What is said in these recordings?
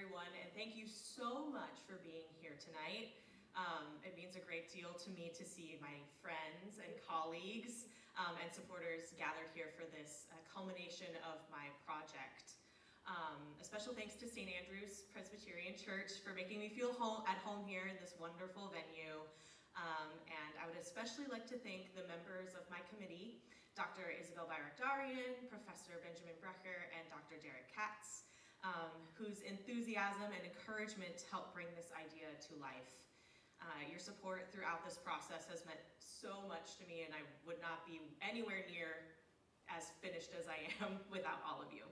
everyone, and thank you so much for being here tonight. It means a great deal to me to see my friends and colleagues and supporters gathered here for this culmination of my project. A special thanks to St. Andrew's Presbyterian Church for making me feel at home here in this wonderful venue. And I would especially like to thank the members of my committee, Dr. Isabel Bayrakdarian, Professor Benjamin Brecher, and Dr. Derek Katz, whose enthusiasm and encouragement helped bring this idea to life. Your support throughout this process has meant so much to me, and I would not be anywhere near as finished as I am without all of you.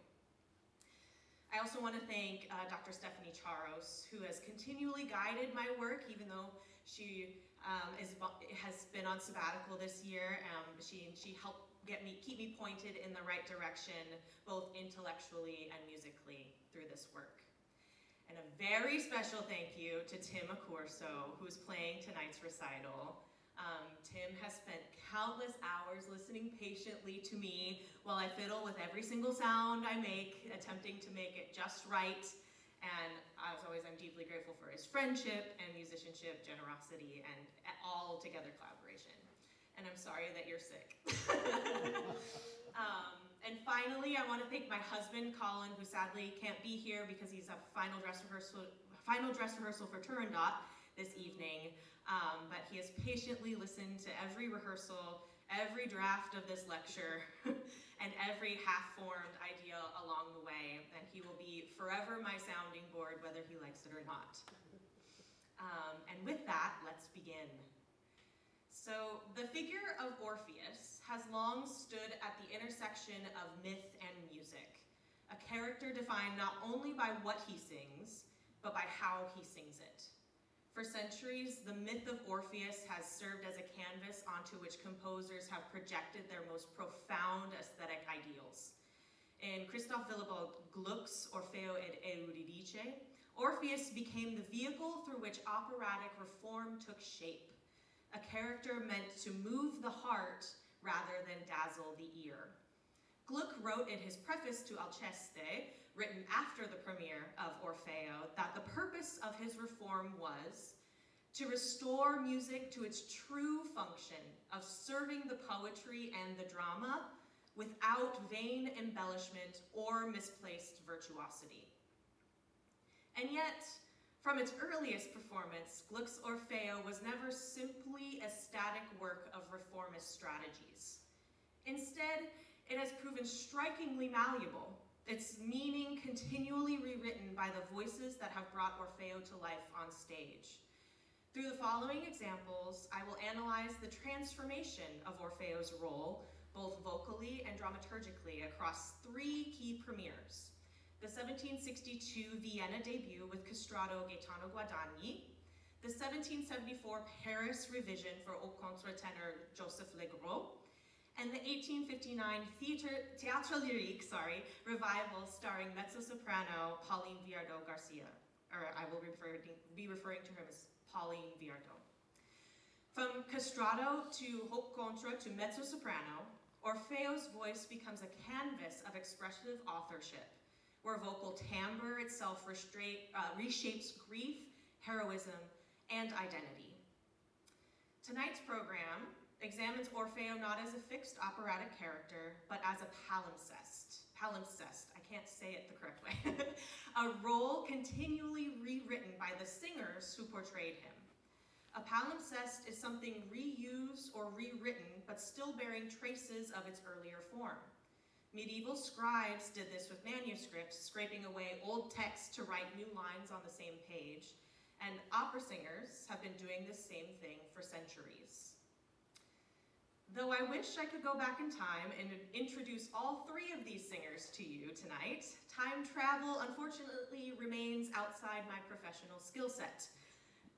I also want to thank Dr. Stephanie Charos, who has continually guided my work, even though she has been on sabbatical this year. She helped keep me pointed in the right direction, both intellectually and musically, through this work. And a very special thank you to Tim Accorso, who's playing tonight's recital. Tim has spent countless hours listening patiently to me while I fiddle with every single sound I make, attempting to make it just right. And as always, I'm deeply grateful for his friendship and musicianship, generosity, and all-together collaboration. And I'm sorry that you're sick. And finally, I want to thank my husband, Colin, who sadly can't be here because he's at final dress rehearsal for Turandot this evening. But he has patiently listened to every rehearsal, every draft of this lecture, and every half-formed idea along the way. And he will be forever my sounding board, whether he likes it or not. And with that, let's begin. So the figure of Orpheus has long stood at the intersection of myth and music, a character defined not only by what he sings, but by how he sings it. For centuries, the myth of Orpheus has served as a canvas onto which composers have projected their most profound aesthetic ideals. In Christoph Willibald Gluck's Orfeo ed Eurydice, Orpheus became the vehicle through which operatic reform took shape, a character meant to move the heart rather than dazzle the ear. Gluck wrote in his preface to Alceste, written after the premiere of Orfeo, that the purpose of his reform was to restore music to its true function of serving the poetry and the drama without vain embellishment or misplaced virtuosity. And yet, from its earliest performance, Gluck's Orfeo was never simply a static work of reformist strategies. Instead, it has proven strikingly malleable, its meaning continually rewritten by the voices that have brought Orfeo to life on stage. Through the following examples, I will analyze the transformation of Orfeo's role, both vocally and dramaturgically, across three key premieres: the 1762 Vienna debut with castrato Gaetano Guadagni, the 1774 Paris revision for haut contre-tenor Joseph Legros, and the 1859 Théâtre Lyrique revival starring mezzo-soprano Pauline Viardot-Garcia, or I will be referring to her as Pauline Viardot. From castrato to haut contre to mezzo-soprano, Orfeo's voice becomes a canvas of expressive authorship, where vocal timbre itself reshapes grief, heroism, and identity. Tonight's program examines Orfeo not as a fixed operatic character, but as a palimpsest, I can't say it the correct way, a role continually rewritten by the singers who portrayed him. A palimpsest is something reused or rewritten, but still bearing traces of its earlier form. Medieval scribes did this with manuscripts, scraping away old texts to write new lines on the same page, and opera singers have been doing this same thing for centuries. Though I wish I could go back in time and introduce all three of these singers to you tonight, time travel unfortunately remains outside my professional skill set.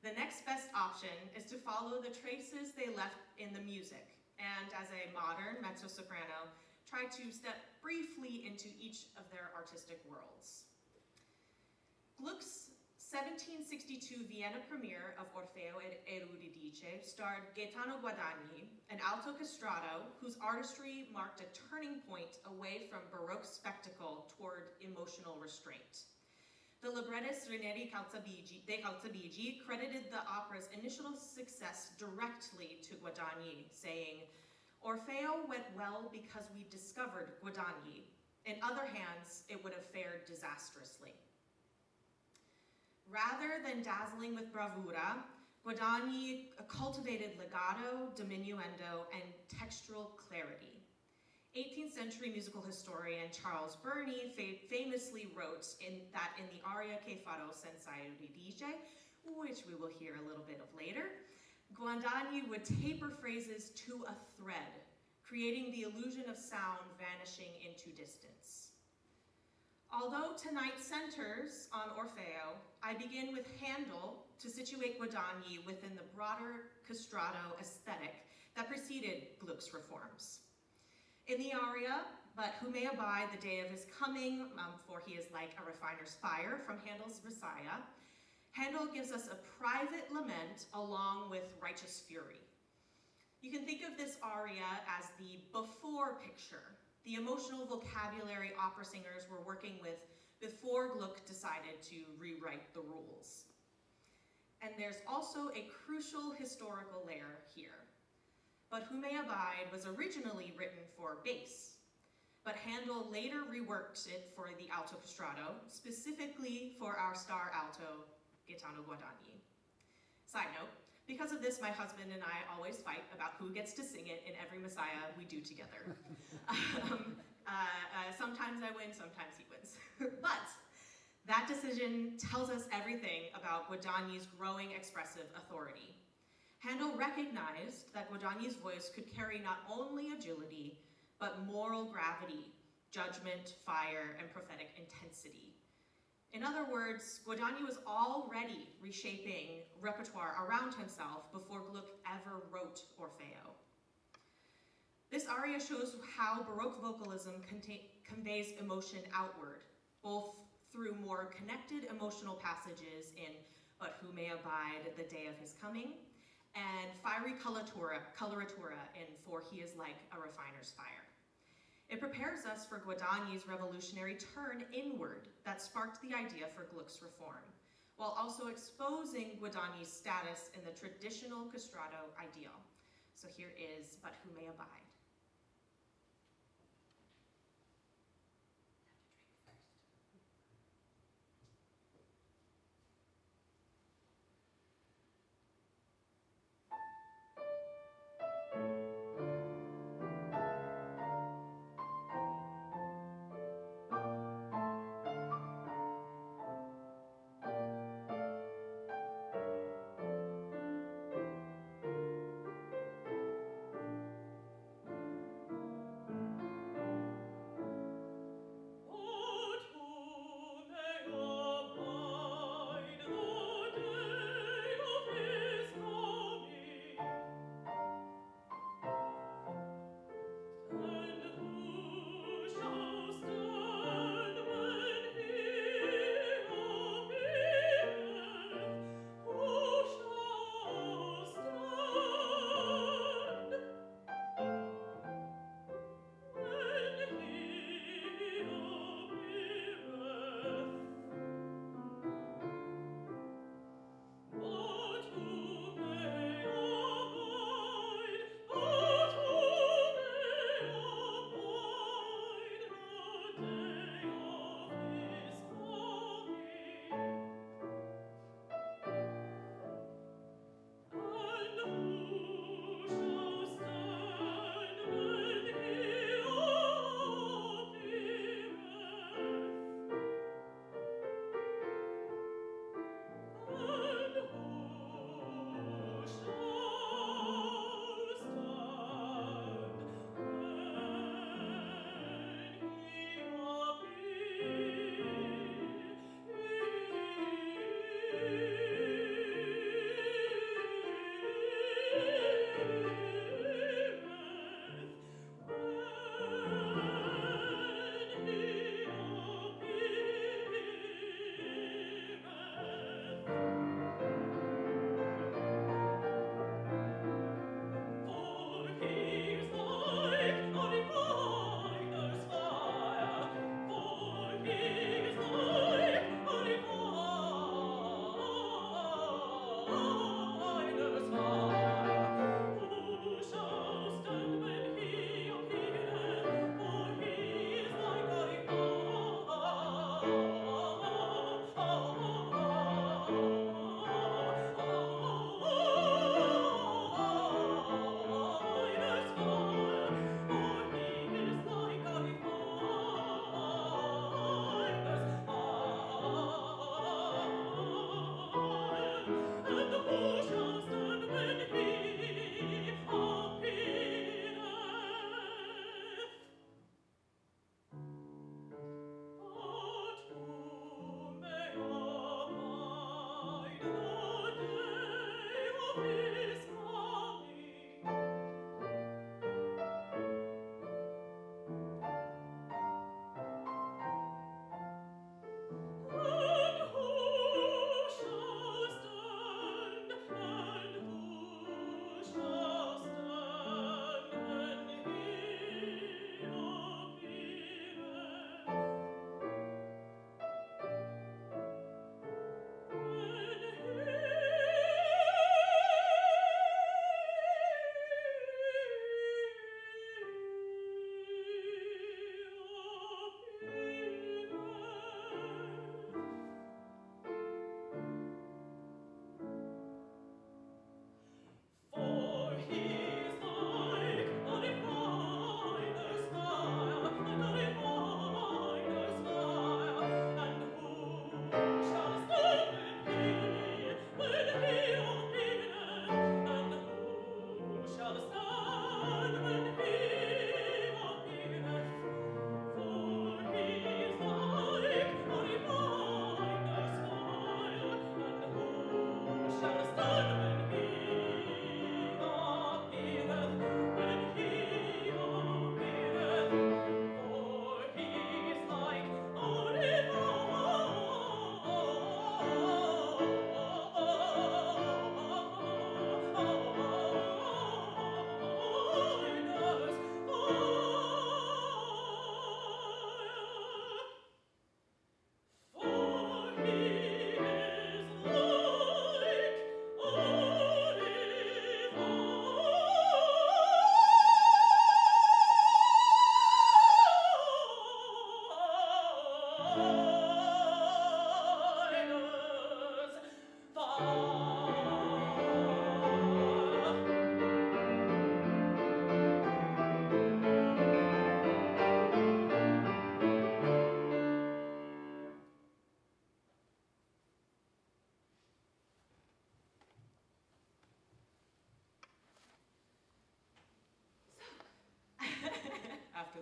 The next best option is to follow the traces they left in the music, and as a modern mezzo-soprano, try to step briefly into each of their artistic worlds. Gluck's 1762 Vienna premiere of Orfeo ed Eurydice starred Gaetano Guadagni, an alto castrato whose artistry marked a turning point away from Baroque spectacle toward emotional restraint. The librettist Ranieri de Calzabigi credited the opera's initial success directly to Guadagni, saying, "Orfeo went well because we discovered Guadagni. In other hands, it would have fared disastrously." Rather than dazzling with bravura, Guadagni cultivated legato, diminuendo, and textural clarity. 18th century musical historian Charles Burney famously wrote that in the aria Che farò senza Euridice, which we will hear a little bit of later, Guadagni would taper phrases to a thread, creating the illusion of sound vanishing into distance. Although tonight centers on Orfeo, I begin with Handel to situate Guadagni within the broader castrato aesthetic that preceded Gluck's reforms. In the aria, "But who may abide the day of his coming, for he is like a refiner's fire," from Handel's Messiah, Handel gives us a private lament along with righteous fury. You can think of this aria as the before picture, the emotional vocabulary opera singers were working with before Gluck decided to rewrite the rules. And there's also a crucial historical layer here. "But who may abide" was originally written for bass, but Handel later reworked it for the alto castrato, specifically for our star alto, Gaetano Guadagni. Side note, because of this, my husband and I always fight about who gets to sing it in every Messiah we do together. Sometimes I win, sometimes he wins. But that decision tells us everything about Guadagni's growing expressive authority. Handel recognized that Guadagni's voice could carry not only agility, but moral gravity, judgment, fire, and prophetic intensity. In other words, Guadagni was already reshaping repertoire around himself before Gluck ever wrote Orfeo. This aria shows how Baroque vocalism conveys emotion outward, both through more connected emotional passages in "But who may abide the day of his coming," and fiery coloratura in "For he is like a refiner's fire." It prepares us for Guadagni's revolutionary turn inward that sparked the idea for Gluck's reform, while also exposing Guadagni's status in the traditional castrato ideal. So here is "But who may abide."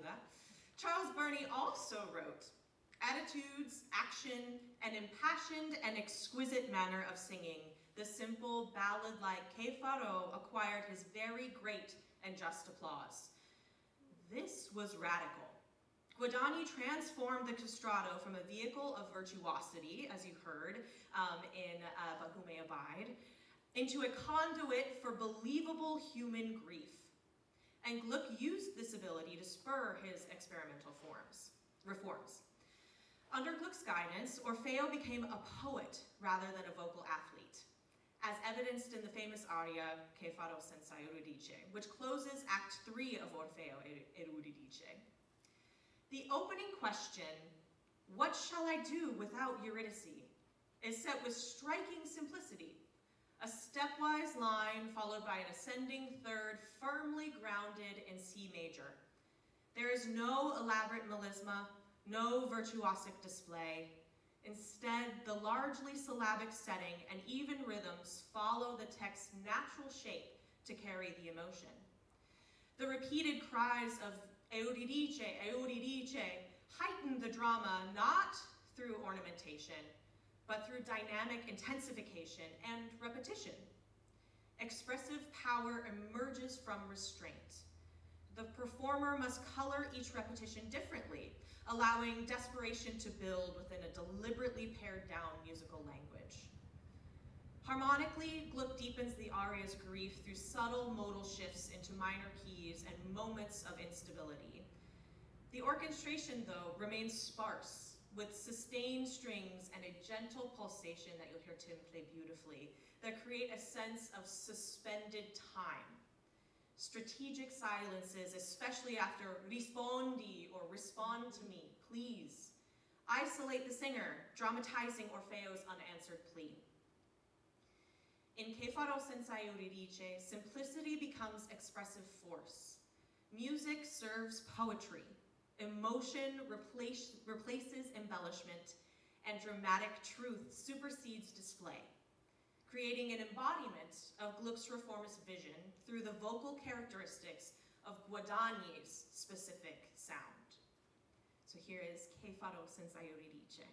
ayuda. Charles Burney also wrote, attitudes, action, an impassioned and exquisite manner of singing, the simple ballad-like Que Faro acquired his very great and just applause. This was radical. Guadagni transformed the castrato from a vehicle of virtuosity, as you heard in But Who May Abide, into a conduit for believable human grief. And Gluck used this ability to spur his experimental reforms. Under Gluck's guidance, Orfeo became a poet rather than a vocal athlete, as evidenced in the famous aria Che farò senza Eurydice, which closes Act 3 of Orfeo Eurydice. The opening question, what shall I do without Eurydice, is set with striking simplicity. A stepwise line followed by an ascending third firmly grounded in C major. There is no elaborate melisma, no virtuosic display. Instead, the largely syllabic setting and even rhythms follow the text's natural shape to carry the emotion. The repeated cries of Eurydice, Eurydice heighten the drama not through ornamentation, but through dynamic intensification and repetition. Expressive power emerges from restraint. The performer must color each repetition differently, allowing desperation to build within a deliberately pared down musical language. Harmonically, Gluck deepens the aria's grief through subtle modal shifts into minor keys and moments of instability. The orchestration, though, remains sparse, with sustained strings and a gentle pulsation that you'll hear Tim play beautifully, that create a sense of suspended time. Strategic silences, especially after rispondi or respond to me, please, isolate the singer, dramatizing Orfeo's unanswered plea. In Che farò senza Eurydice, simplicity becomes expressive force. Music serves poetry. Emotion replaces embellishment, and dramatic truth supersedes display, creating an embodiment of Gluck's reformist vision through the vocal characteristics of Guadagni's specific sound. So here is Che farò senza Eurydice.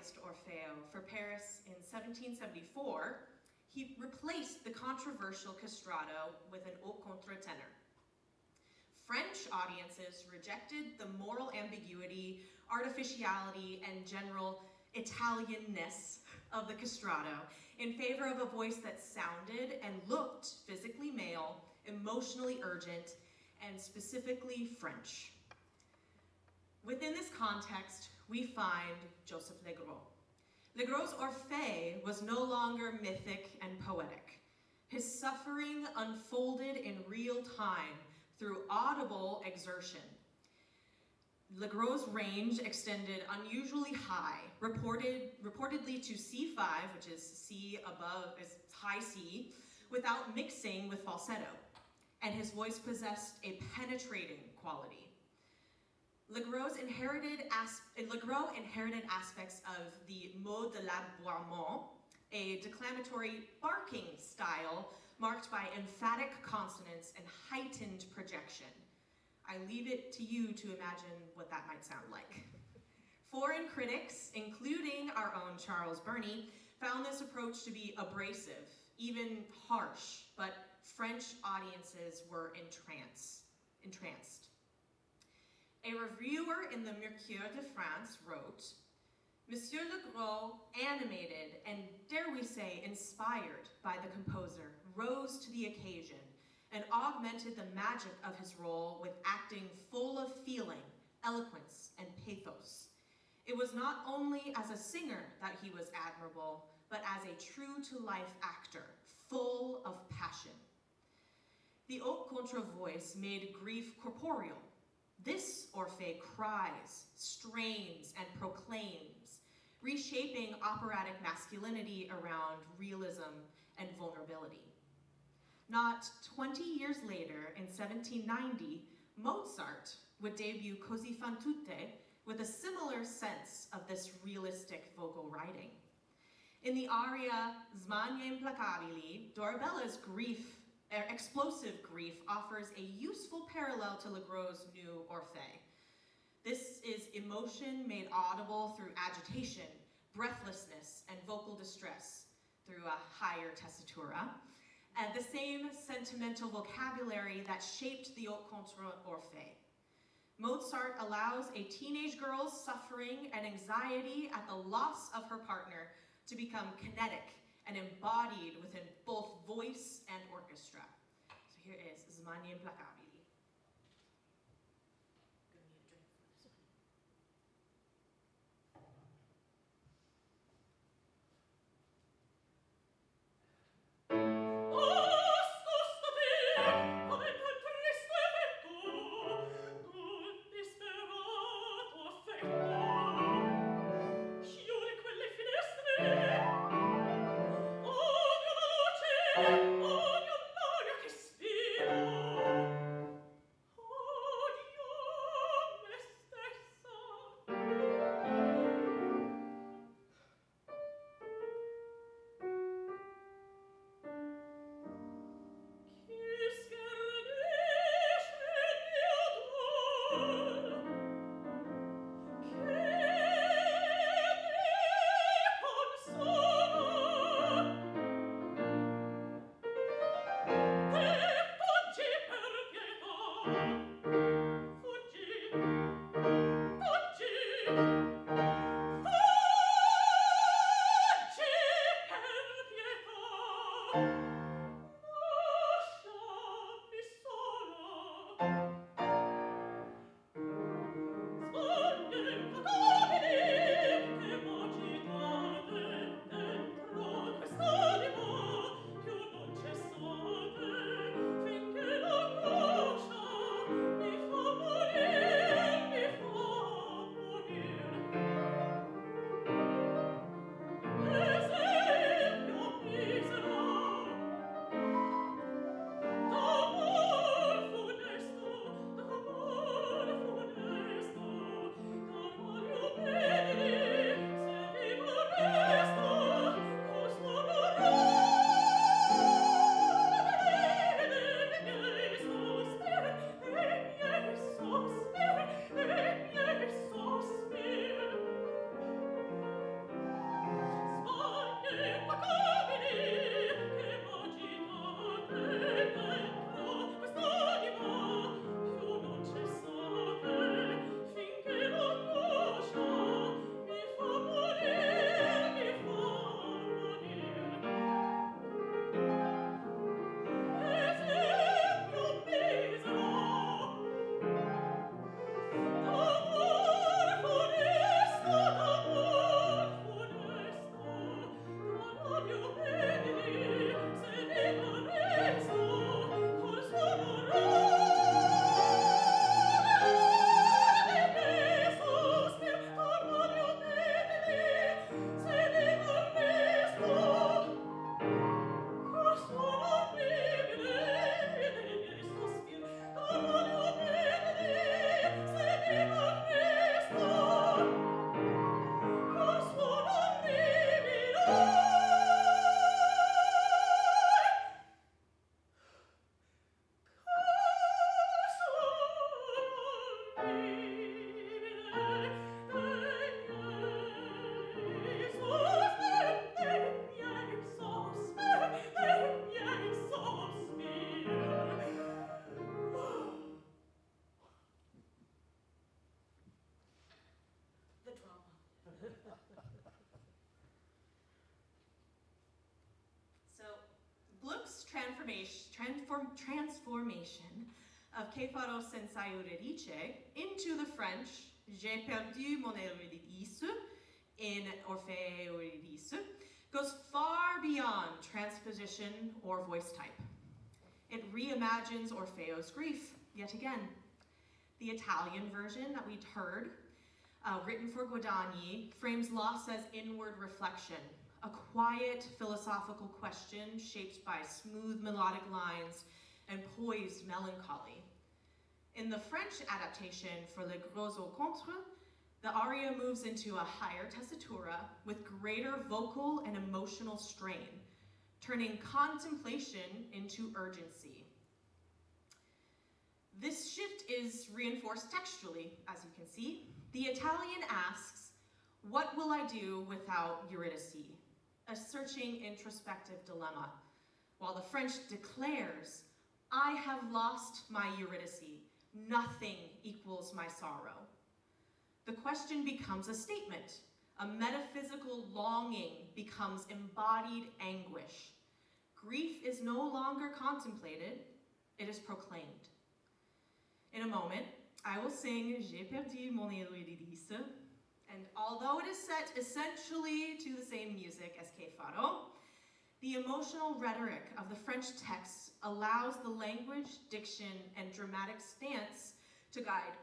modernized Orfeo for Paris in 1774, he replaced the controversial castrato with an haut contre-tenor. French audiences rejected the moral ambiguity, artificiality, and general Italianness of the castrato in favor of a voice that sounded and looked physically male, emotionally urgent, and specifically French. Within this context, we find Joseph Legros. Legros' Orfeo was no longer mythic and poetic. His suffering unfolded in real time through audible exertion. Legros' range extended unusually high, reportedly to C5, which is C above, is high C, without mixing with falsetto, and his voice possessed a penetrating quality. Legros inherited aspects of the mot de l'aboiement, a declamatory barking style marked by emphatic consonants and heightened projection. I leave it to you to imagine what that might sound like. Foreign critics, including our own Charles Burney, found this approach to be abrasive, even harsh, but French audiences were entranced. A reviewer in the Mercure de France wrote, Monsieur Legros, animated and, dare we say, inspired by the composer, rose to the occasion and augmented the magic of his role with acting full of feeling, eloquence, and pathos. It was not only as a singer that he was admirable, but as a true-to-life actor, full of passion. The haute contre voice made grief corporeal. This Orfeo cries, strains, and proclaims, reshaping operatic masculinity around realism and vulnerability. Not 20 years later, in 1790, Mozart would debut Così fan tutte with a similar sense of this realistic vocal writing. In the aria Smanie implacabili, Dorabella's explosive grief offers a useful parallel to Legros' new Orfeo. This is emotion made audible through agitation, breathlessness, and vocal distress through a higher tessitura, and the same sentimental vocabulary that shaped the haute contre Orfeo. Mozart allows a teenage girl's suffering and anxiety at the loss of her partner to become kinetic and embodied within both voice and orchestra. So here is Smanie implacabili. Gonna need a drink for this one. transformation of Che farò senza Euridice into the French J'ai perdu mon Eurydice in Orfeo Eurydice goes far beyond transposition or voice type. It reimagines Orfeo's grief yet again. The Italian version that we'd heard, written for Guadagni, frames loss as inward reflection, a quiet philosophical question shaped by smooth melodic lines and poised melancholy. In the French adaptation for Le Gros au Contre, the aria moves into a higher tessitura with greater vocal and emotional strain, turning contemplation into urgency. This shift is reinforced textually, as you can see. The Italian asks, "What will I do without Eurydice?" A searching introspective dilemma, while the French declares, "I have lost my Eurydice. Nothing equals my sorrow." The question becomes a statement. A metaphysical longing becomes embodied anguish. Grief is no longer contemplated, it is proclaimed. In a moment, I will sing J'ai perdu mon Eurydice, and although it is set essentially to the same music as Che farò, the emotional rhetoric of the French text allows the language, diction, and dramatic stance to guide,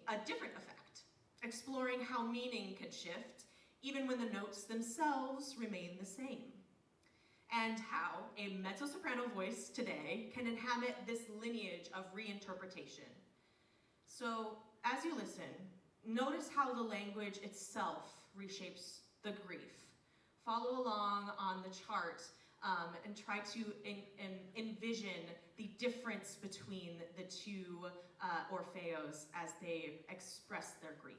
a different effect, exploring how meaning can shift even when the notes themselves remain the same, and how a mezzo-soprano voice today can inhabit this lineage of reinterpretation. So, as you listen, notice how the language itself reshapes the grief. Follow along on the chart and try to envision the difference between the two Orfeos as they express their grief.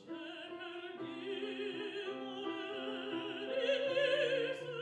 J'ai perdu mon Eurydice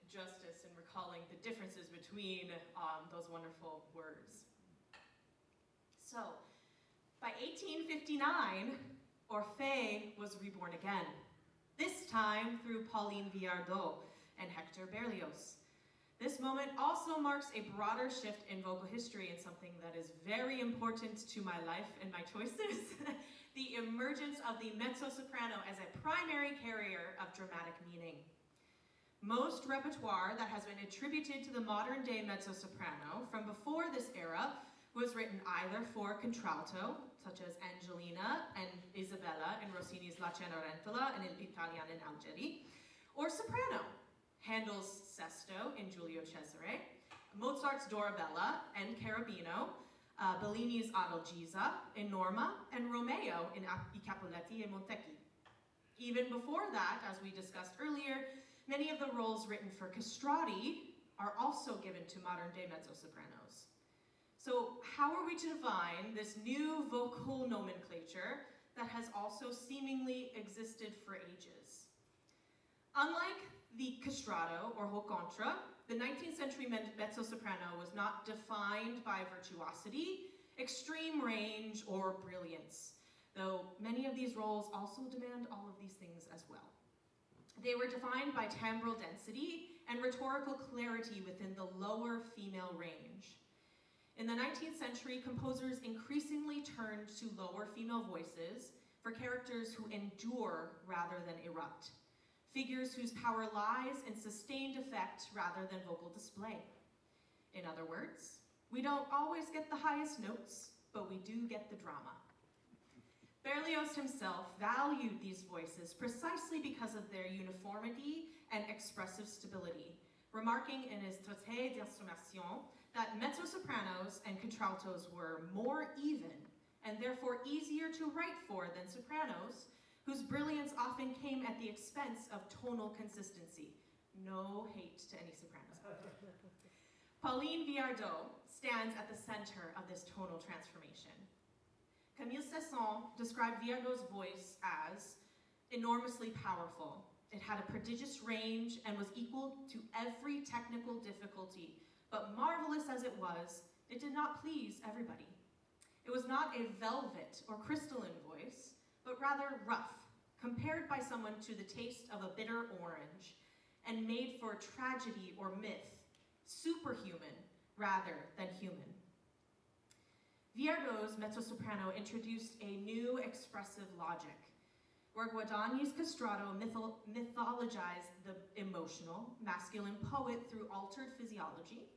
justice in recalling the differences between those wonderful words. So, by 1859, Orfeo was reborn again, this time through Pauline Viardot and Hector Berlioz. This moment also marks a broader shift in vocal history and something that is very important to my life and my choices, the emergence of the mezzo-soprano as a primary carrier of dramatic meaning. Most repertoire that has been attributed to the modern-day mezzo-soprano from before this era was written either for contralto, such as Angelina and Isabella in Rossini's La Cenerentola and L'Italian in Algeri, or soprano, Handel's Sesto in Giulio Cesare, Mozart's Dorabella and Cherubino, Bellini's Adalgisa in Norma, and Romeo in I Capuletti e Montecchi. Even before that, as we discussed earlier, many of the roles written for castrati are also given to modern-day mezzo-sopranos. So how are we to define this new vocal nomenclature that has also seemingly existed for ages? Unlike the castrato or haut contre, the 19th century mezzo-soprano was not defined by virtuosity, extreme range, or brilliance, though many of these roles also demand all of these things as well. They were defined by timbral density and rhetorical clarity within the lower female range. In the 19th century, composers increasingly turned to lower female voices for characters who endure rather than erupt, figures whose power lies in sustained effect rather than vocal display. In other words, we don't always get the highest notes, but we do get the drama. Berlioz himself valued these voices precisely because of their uniformity and expressive stability, remarking in his Traité d'instrumentation that mezzo-sopranos and contraltos were more even and therefore easier to write for than sopranos, whose brilliance often came at the expense of tonal consistency. No hate to any sopranos. Pauline Viardot stands at the center of this tonal transformation. Camille Cesson described Viardot's voice as enormously powerful. It had a prodigious range and was equal to every technical difficulty, but marvelous as it was, it did not please everybody. It was not a velvet or crystalline voice, but rather rough, compared by someone to the taste of a bitter orange, and made for tragedy or myth, superhuman rather than human. Viardot's mezzo-soprano introduced a new expressive logic, where Guadagni's castrato mythologized the emotional, masculine poet through altered physiology,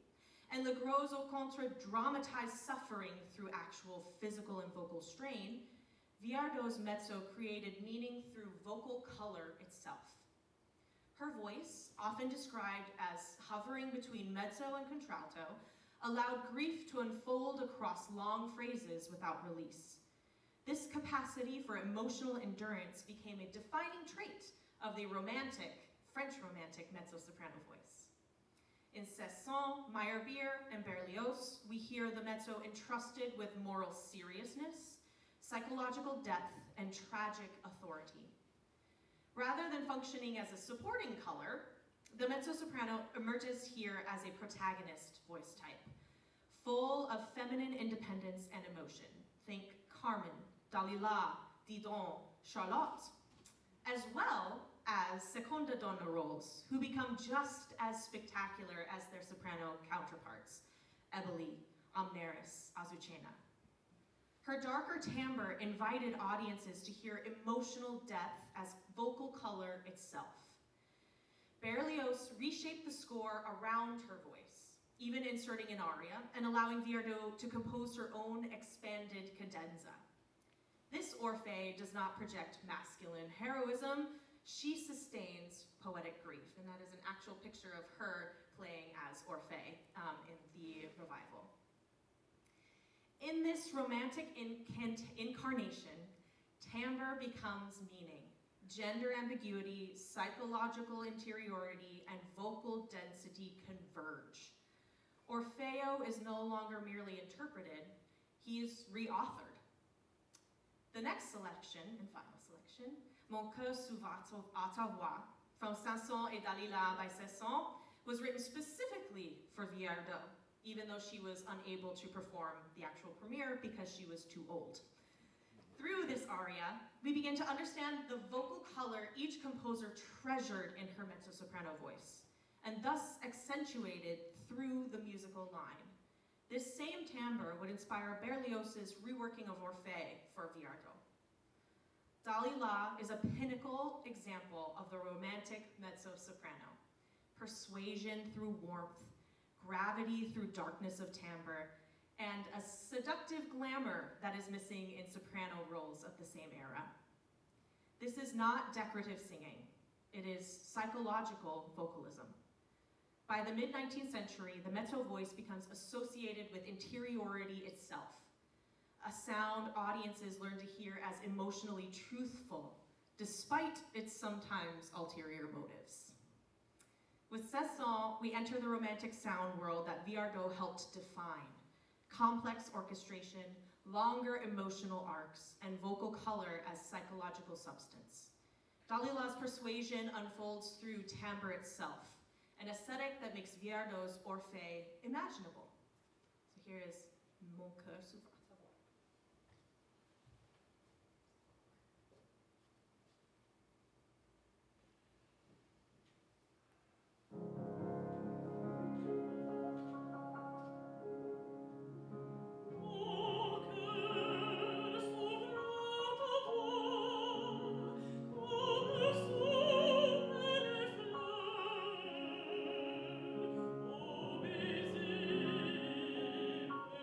and Legros au contre dramatized suffering through actual physical and vocal strain. Viardot's mezzo created meaning through vocal color itself. Her voice, often described as hovering between mezzo and contralto, allowed grief to unfold across long phrases without release. This capacity for emotional endurance became a defining trait of the French romantic mezzo-soprano voice. In Cesson, Meyerbeer, and Berlioz, we hear the mezzo entrusted with moral seriousness, psychological depth, and tragic authority. Rather than functioning as a supporting color, the mezzo-soprano emerges here as a protagonist voice type, full of feminine independence and emotion. Think Carmen, Dalila, Didon, Charlotte, as well as seconda donna roles, who become just as spectacular as their soprano counterparts, Eboli, Amneris, Azucena. Her darker timbre invited audiences to hear emotional depth as vocal color itself. Berlioz reshaped the score around her voice, even inserting an aria and allowing Viardot to compose her own expanded cadenza. This Orfeo does not project masculine heroism, she sustains poetic grief, and that is an actual picture of her playing as Orfeo in the revival. In this romantic incarnation, timbre becomes meaning. Gender ambiguity, psychological interiority, and vocal density converge. Orfeo is no longer merely interpreted, he is reauthored. The next selection, and final selection, Mon cœur s'ouvre à ta voix, from Samson et Dalila by Cesson, was written specifically for Viardot, even though she was unable to perform the actual premiere because she was too old. Through this aria, we begin to understand the vocal color each composer treasured in her mezzo-soprano voice, and thus accentuated through the musical line. This same timbre would inspire Berlioz's reworking of Orfeo for Viardot. Dalila is a pinnacle example of the romantic mezzo-soprano. Persuasion through warmth, gravity through darkness of timbre, and a seductive glamour that is missing in soprano roles of the same era. This is not decorative singing. It is psychological vocalism. By the mid-19th century, the mezzo voice becomes associated with interiority itself, a sound audiences learn to hear as emotionally truthful, despite its sometimes ulterior motives. With Cesson, we enter the romantic sound world that Viardot helped define. Complex orchestration, longer emotional arcs, and vocal color as psychological substance. Dalila's persuasion unfolds through timbre itself, an aesthetic that makes Viardot's Orfeo imaginable. So here is Mon cœur s'ouvre.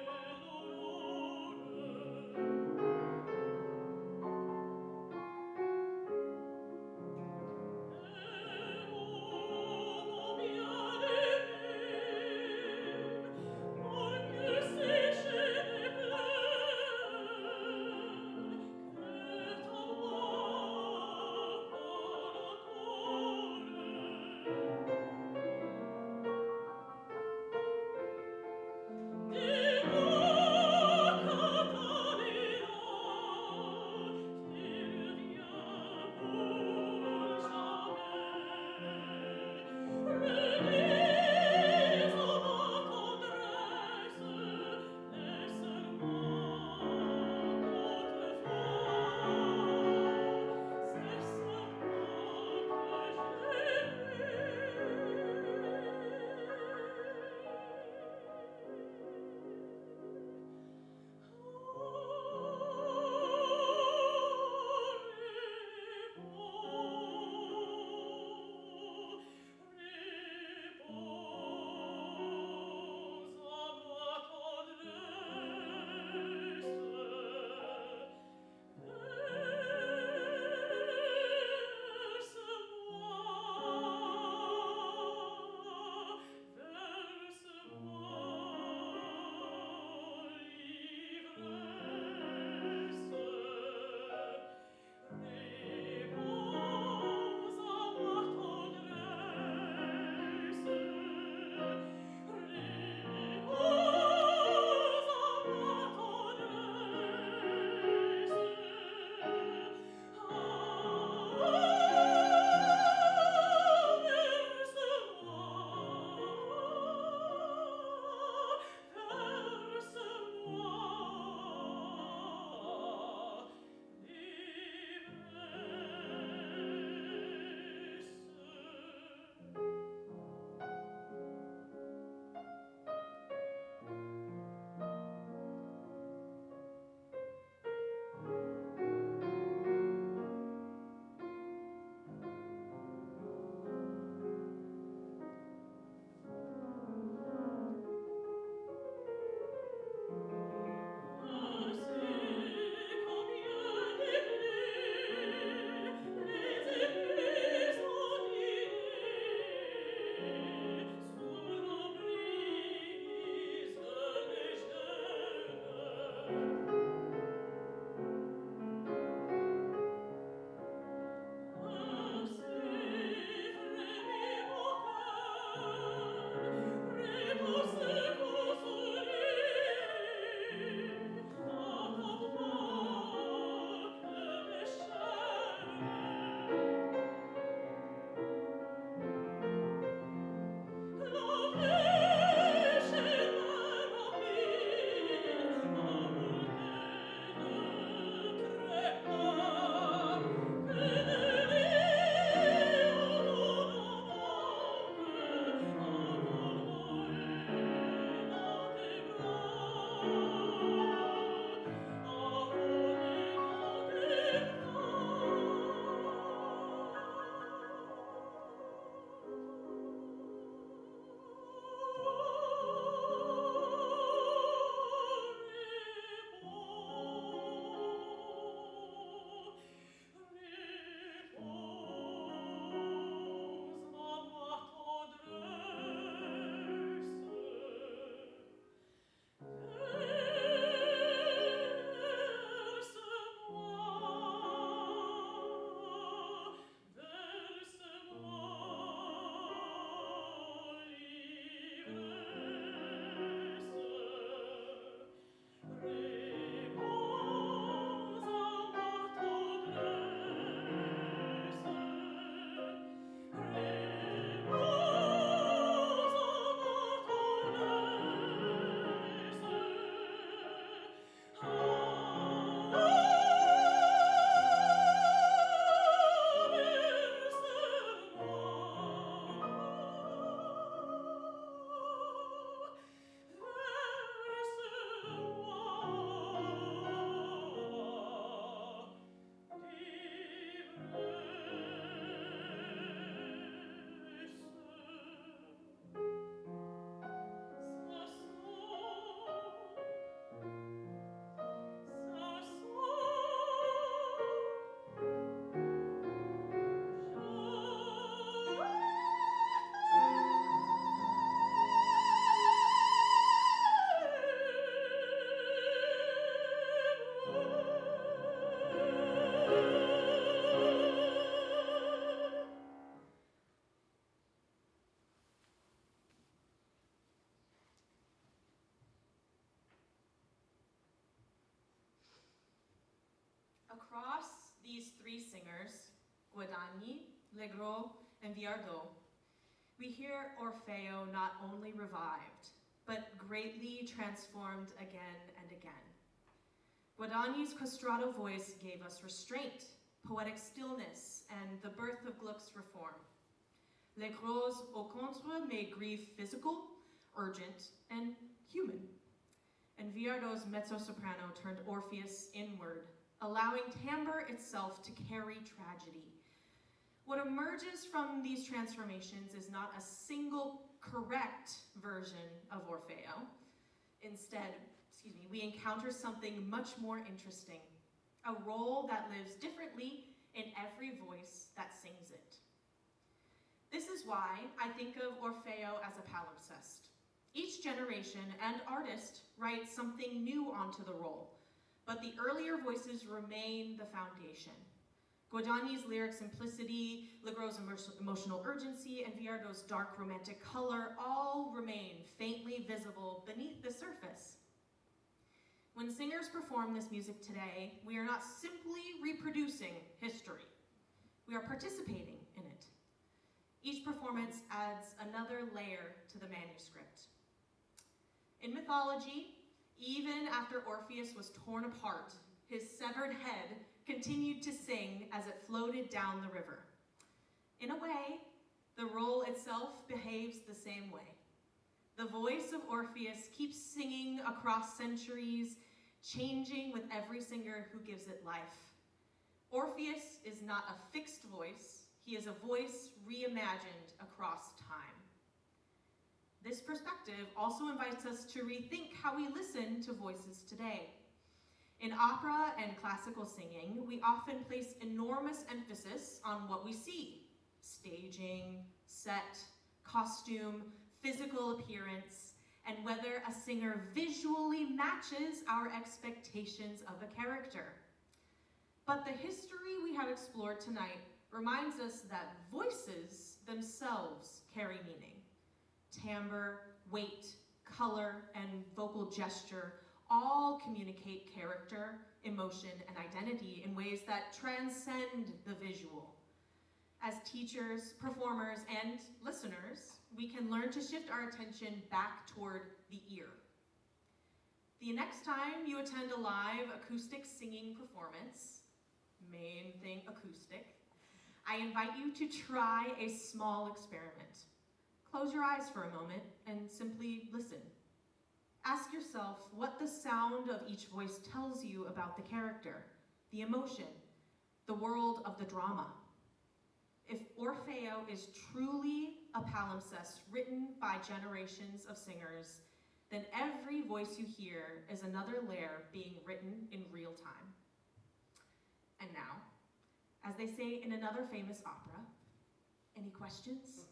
Oh, these three singers, Guadagni, Legros, and Viardot, we hear Orfeo not only revived, but greatly transformed again and again. Guadagni's castrato voice gave us restraint, poetic stillness, and the birth of Gluck's reform. Legros, au contre, made grief physical, urgent, and human. And Viardot's mezzo-soprano turned Orpheus inward, allowing timbre itself to carry tragedy. What emerges from these transformations is not a single correct version of Orfeo. Instead, we encounter something much more interesting, a role that lives differently in every voice that sings it. This is why I think of Orfeo as a palimpsest. Each generation and artist writes something new onto the role, but the earlier voices remain the foundation. Guadagni's lyric simplicity, Legros' emotional urgency, and Viardot's dark romantic color all remain faintly visible beneath the surface. When singers perform this music today, we are not simply reproducing history. We are participating in it. Each performance adds another layer to the manuscript. In mythology, even after Orpheus was torn apart, his severed head continued to sing as it floated down the river. In a way, the role itself behaves the same way. The voice of Orpheus keeps singing across centuries, changing with every singer who gives it life. Orpheus is not a fixed voice, he is a voice reimagined across time. This perspective also invites us to rethink how we listen to voices today. In opera and classical singing, we often place enormous emphasis on what we see: staging, set, costume, physical appearance, and whether a singer visually matches our expectations of a character. But the history we have explored tonight reminds us that voices themselves carry meaning. Timbre, weight, color, and vocal gesture all communicate character, emotion, and identity in ways that transcend the visual. As teachers, performers, and listeners, we can learn to shift our attention back toward the ear. The next time you attend a live acoustic singing performance, main thing acoustic, I invite you to try a small experiment. Close your eyes for a moment and simply listen. Ask yourself what the sound of each voice tells you about the character, the emotion, the world of the drama. If Orfeo is truly a palimpsest written by generations of singers, then every voice you hear is another layer being written in real time. And now, as they say in another famous opera, any questions?